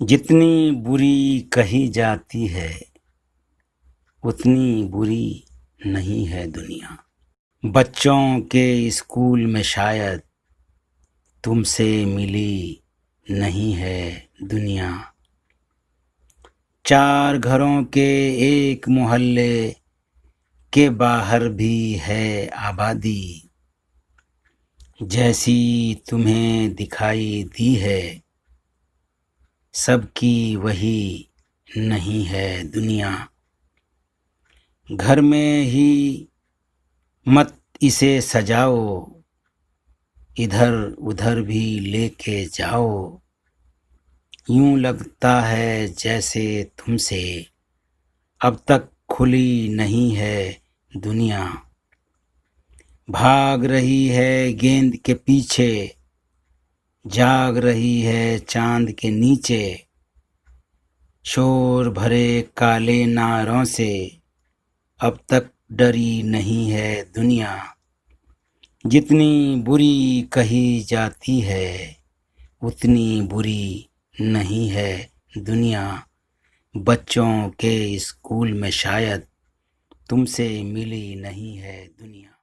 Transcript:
जितनी बुरी कही जाती है उतनी बुरी नहीं है दुनिया। बच्चों के स्कूल में शायद तुमसे मिली नहीं है दुनिया। चार घरों के एक मोहल्ले के बाहर भी है आबादी, जैसी तुम्हें दिखाई दी है सबकी वही नहीं है दुनिया। घर में ही मत इसे सजाओ, इधर उधर भी लेके जाओ। यूं लगता है जैसे तुमसे अब तक खुली नहीं है दुनिया। भाग रही है गेंद के पीछे, जाग रही है चांद के नीचे। शोर भरे काले नारों से अब तक डरी नहीं है दुनिया। जितनी बुरी कही जाती है उतनी बुरी नहीं है दुनिया। बच्चों के स्कूल में शायद तुमसे मिली नहीं है दुनिया।